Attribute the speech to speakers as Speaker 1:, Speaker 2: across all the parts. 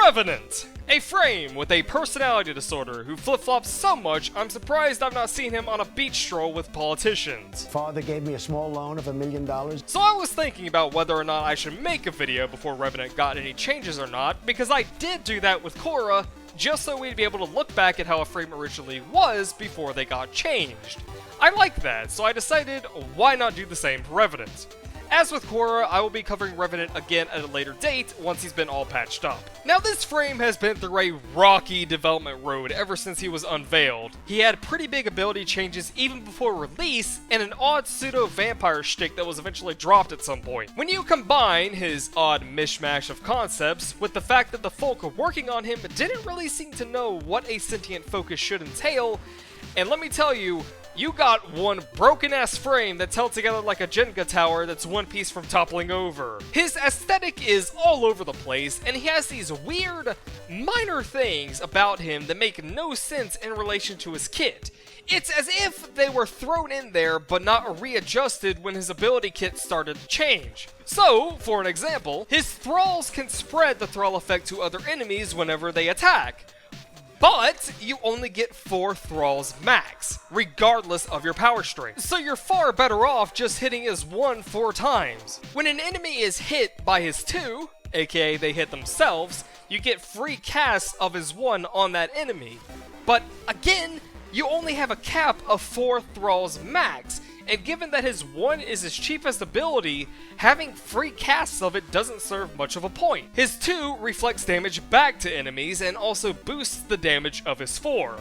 Speaker 1: Revenant! A frame with a personality disorder who flip-flops so much I'm surprised I've not seen him on a beach stroll with politicians.
Speaker 2: Father gave me a small loan of $1 million.
Speaker 1: So I was thinking about whether or not I should make a video before Revenant got any changes or not, because I did do that with Korra, just so we'd be able to look back at how a frame originally was before they got changed. I like that, so I decided why not do the same for Revenant. As with Korra, I will be covering Revenant again at a later date once he's been all patched up. Now this frame has been through a rocky development road ever since he was unveiled. He had pretty big ability changes even before release, and an odd pseudo-vampire shtick that was eventually dropped at some point. When you combine his odd mishmash of concepts with the fact that the folk working on him didn't really seem to know what a sentient focus should entail, and let me tell you, you got one broken-ass frame that's held together like a Jenga tower that's one piece from toppling over. His aesthetic is all over the place, and he has these weird, minor things about him that make no sense in relation to his kit. It's as if they were thrown in there but not readjusted when his ability kit started to change. So, for an example, his thralls can spread the thrall effect to other enemies whenever they attack. But you only get 4 thralls max, regardless of your power string. So you're far better off just hitting his 1 4 times. When an enemy is hit by his 2, aka they hit themselves, you get free casts of his 1 on that enemy. But again, you only have a cap of 4 thralls max, and given that his 1 is his cheapest ability, having free casts of it doesn't serve much of a point. His 2 reflects damage back to enemies and also boosts the damage of his 4.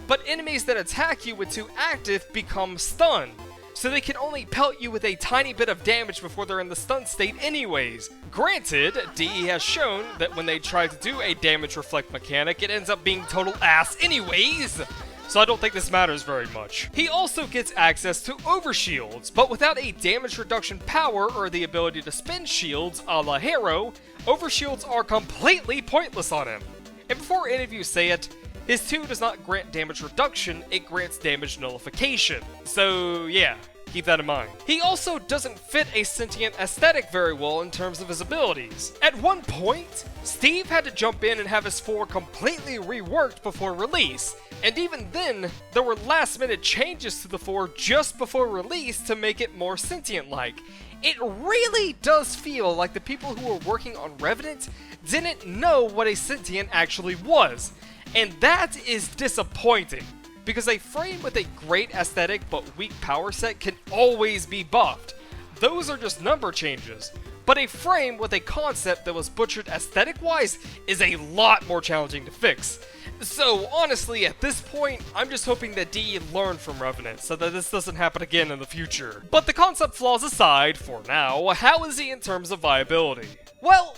Speaker 1: But enemies that attack you with 2 active become stunned, so they can only pelt you with a tiny bit of damage before they're in the stun state anyways. Granted, DE has shown that when they try to do a damage reflect mechanic, it ends up being total ass anyways, so I don't think this matters very much. He also gets access to overshields, but without a damage reduction power or the ability to spin shields a la Hero, overshields are completely pointless on him. And before any of you say it, his 2 does not grant damage reduction, it grants damage nullification. So yeah, keep that in mind. He also doesn't fit a sentient aesthetic very well in terms of his abilities. At one point, Steve had to jump in and have his 4 completely reworked before release, and even then, there were last-minute changes to the 4 just before release to make it more sentient-like. It really does feel like the people who were working on Revenant didn't know what a sentient actually was, and that is disappointing, because a frame with a great aesthetic but weak power set can always be buffed. Those are just number changes. But a frame with a concept that was butchered aesthetic-wise is a lot more challenging to fix. So honestly, at this point, I'm just hoping that DE learned from Revenant so that this doesn't happen again in the future. But the concept flaws aside, for now, how is he in terms of viability? Well,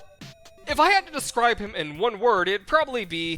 Speaker 1: if I had to describe him in one word, it'd probably be...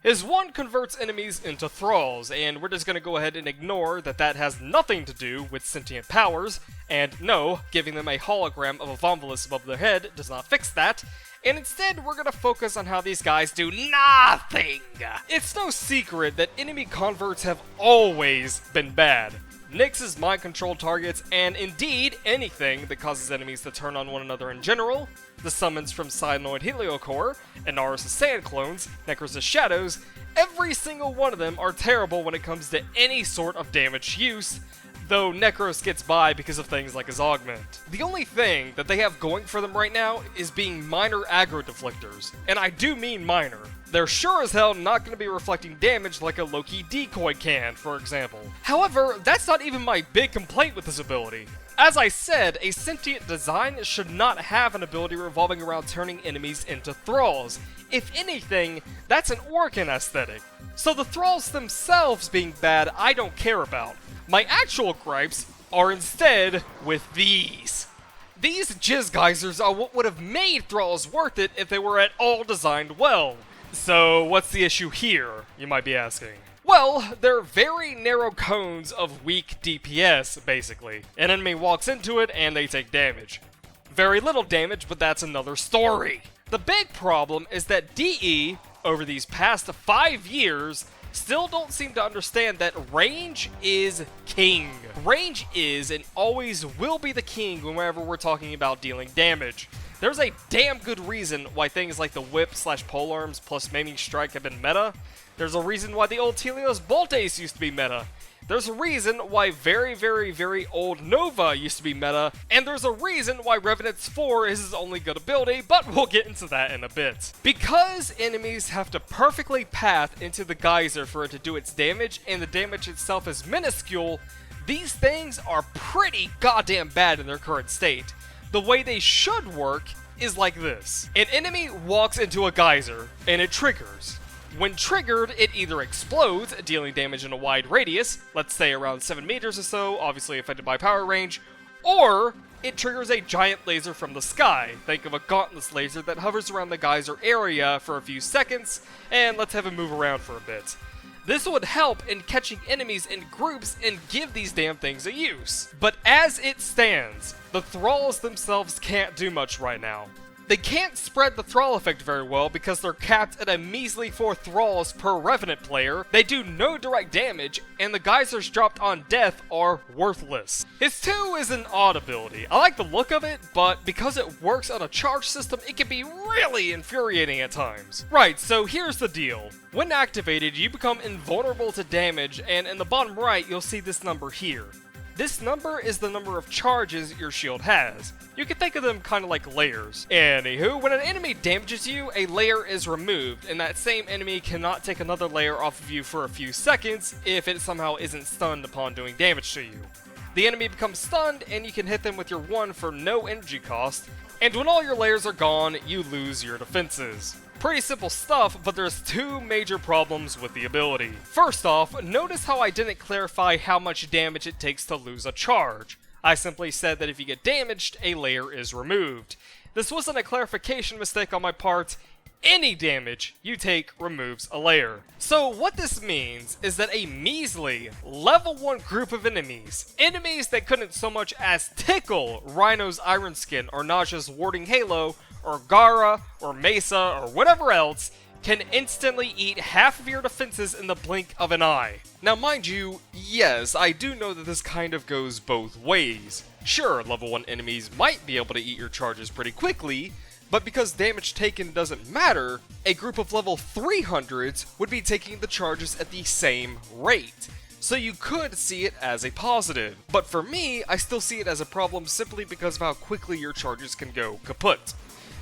Speaker 1: His 1 converts enemies into thralls, and we're just gonna go ahead and ignore that that has nothing to do with sentient powers, and no, giving them a hologram of a Vomvalus above their head does not fix that, and instead we're gonna focus on how these guys do nothing! It's no secret that enemy converts have always been bad. Nyx's mind control targets, and indeed anything that causes enemies to turn on one another in general, the summons from Cyanoid Heliocore, Inaris' Sand Clones, Necros' Shadows, every single one of them are terrible when it comes to any sort of damage use, though Necros gets by because of things like his augment. The only thing that they have going for them right now is being minor aggro deflectors, and I do mean minor. They're sure as hell not going to be reflecting damage like a Loki decoy can, for example. However, that's not even my big complaint with this ability. As I said, a sentient design should not have an ability revolving around turning enemies into thralls. If anything, that's an Orcan aesthetic. So the thralls themselves being bad, I don't care about. My actual gripes are instead with these. These jizz geysers are what would have made thralls worth it if they were at all designed well. So what's the issue here, you might be asking? Well, they're very narrow cones of weak DPS, basically. An enemy walks into it and they take damage. Very little damage, but that's another story. The big problem is that DE, over these past 5 years, still don't seem to understand that range is king. Range is and always will be the king whenever we're talking about dealing damage. There's a damn good reason why things like the whip / polearms plus Maiming Strike have been meta. There's a reason why the old Telios Bolt Ace used to be meta. There's a reason why very old Nova used to be meta, and there's a reason why Revenant's 4 is his only good ability, but we'll get into that in a bit. Because enemies have to perfectly path into the geyser for it to do its damage, and the damage itself is minuscule, these things are pretty goddamn bad in their current state. The way they should work is like this. An enemy walks into a geyser, and it triggers. When triggered, it either explodes, dealing damage in a wide radius, let's say around 7 meters or so, obviously affected by power range, or it triggers a giant laser from the sky. Think of a gauntless laser that hovers around the geyser area for a few seconds, and let's have it move around for a bit. This would help in catching enemies in groups and give these damn things a use. But as it stands, the thralls themselves can't do much right now. They can't spread the thrall effect very well because they're capped at a measly 4 thralls per Revenant player, they do no direct damage, and the geysers dropped on death are worthless. His 2 is an odd ability. I like the look of it, but because it works on a charge system, it can be really infuriating at times. Right, so here's the deal. When activated, you become invulnerable to damage, and in the bottom right, you'll see this number here. This number is the number of charges your shield has. You can think of them kind of like layers. Anywho, when an enemy damages you, a layer is removed, and that same enemy cannot take another layer off of you for a few seconds if it somehow isn't stunned upon doing damage to you. The enemy becomes stunned, and you can hit them with your 1 for no energy cost, and when all your layers are gone, you lose your defenses. Pretty simple stuff, but there's 2 major problems with the ability. First off, notice how I didn't clarify how much damage it takes to lose a charge. I simply said that if you get damaged, a layer is removed. This wasn't a clarification mistake on my part. Any damage you take removes a layer. So what this means is that a measly level 1 group of enemies that couldn't so much as tickle Rhino's Iron Skin or Naja's Warding Halo, or Gara, or Mesa, or whatever else, can instantly eat half of your defenses in the blink of an eye. Now mind you, yes, I do know that this kind of goes both ways. Sure, level 1 enemies might be able to eat your charges pretty quickly, but because damage taken doesn't matter, a group of level 300s would be taking the charges at the same rate. So you could see it as a positive. But for me, I still see it as a problem simply because of how quickly your charges can go kaput.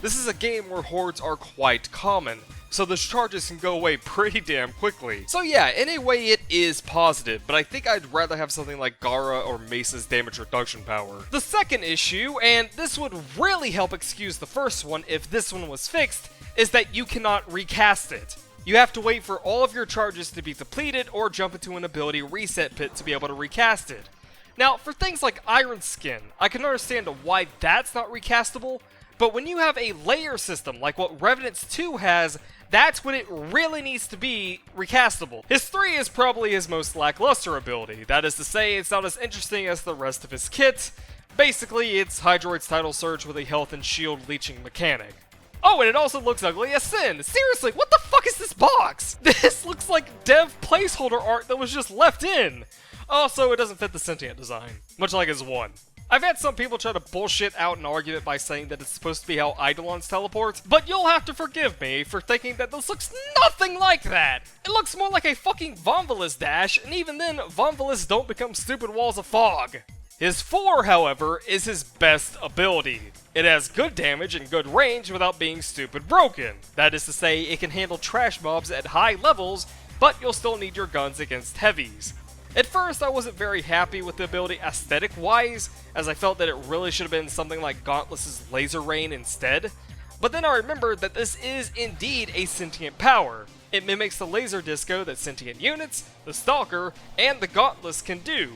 Speaker 1: This is a game where hordes are quite common, so those charges can go away pretty damn quickly. So yeah, in a way it is positive, but I think I'd rather have something like Gara or Mesa's damage reduction power. The second issue, and this would really help excuse the first one if this one was fixed, is that you cannot recast it. You have to wait for all of your charges to be depleted or jump into an ability reset pit to be able to recast it. Now, for things like Iron Skin, I can understand why that's not recastable, but when you have a layer system like what Revenant's 2 has, that's when it really needs to be recastable. His 3 is probably his most lackluster ability. That is to say, it's not as interesting as the rest of his kit. Basically, it's Hydroid's Tidal Surge with a health and shield leeching mechanic. Oh, and it also looks ugly as sin. Seriously, what the fuck is this box? This looks like dev placeholder art that was just left in. Also, it doesn't fit the sentient design, much like his 1. I've had some people try to bullshit out an argument by saying that it's supposed to be how Eidolons teleport, but you'll have to forgive me for thinking that this looks nothing like that! It looks more like a fucking Vonvalis dash, and even then, Vonvalis don't become stupid walls of fog. His 4, however, is his best ability. It has good damage and good range without being stupid broken. That is to say, it can handle trash mobs at high levels, but you'll still need your guns against heavies. At first, I wasn't very happy with the ability aesthetic-wise, as I felt that it really should have been something like Gauntless's Laser Rain instead. But then I remembered that this is indeed a sentient power. It mimics the laser disco that sentient units, the Stalker, and the Gauntless can do.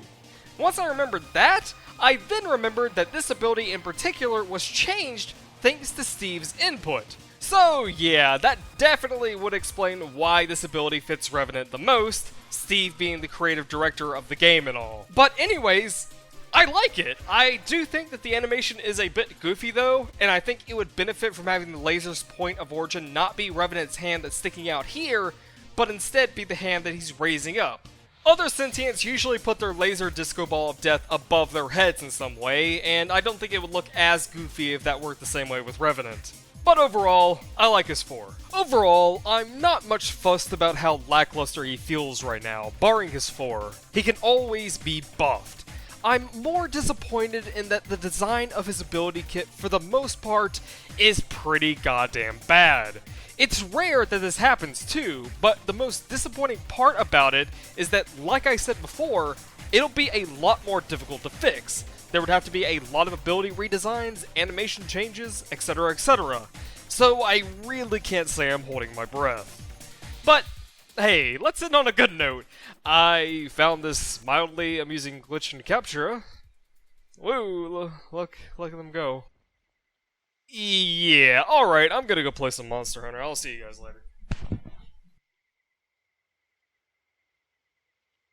Speaker 1: Once I remembered that, I then remembered that this ability in particular was changed thanks to Steve's input. So yeah, that definitely would explain why this ability fits Revenant the most, Steve being the creative director of the game and all. But anyways, I like it. I do think that the animation is a bit goofy though, and I think it would benefit from having the laser's point of origin not be Revenant's hand that's sticking out here, but instead be the hand that he's raising up. Other sentients usually put their laser disco ball of death above their heads in some way, and I don't think it would look as goofy if that worked the same way with Revenant. But overall, I like his 4. Overall, I'm not much fussed about how lackluster he feels right now, barring his 4. He can always be buffed. I'm more disappointed in that the design of his ability kit, for the most part, is pretty goddamn bad. It's rare that this happens too, but the most disappointing part about it is that, like I said before, it'll be a lot more difficult to fix. There would have to be a lot of ability redesigns, animation changes, etc, etc. So I really can't say I'm holding my breath. But hey, let's end on a good note. I found this mildly amusing glitch in Captura. Woo, look at them go. Yeah, alright, I'm gonna go play some Monster Hunter. I'll see you guys later.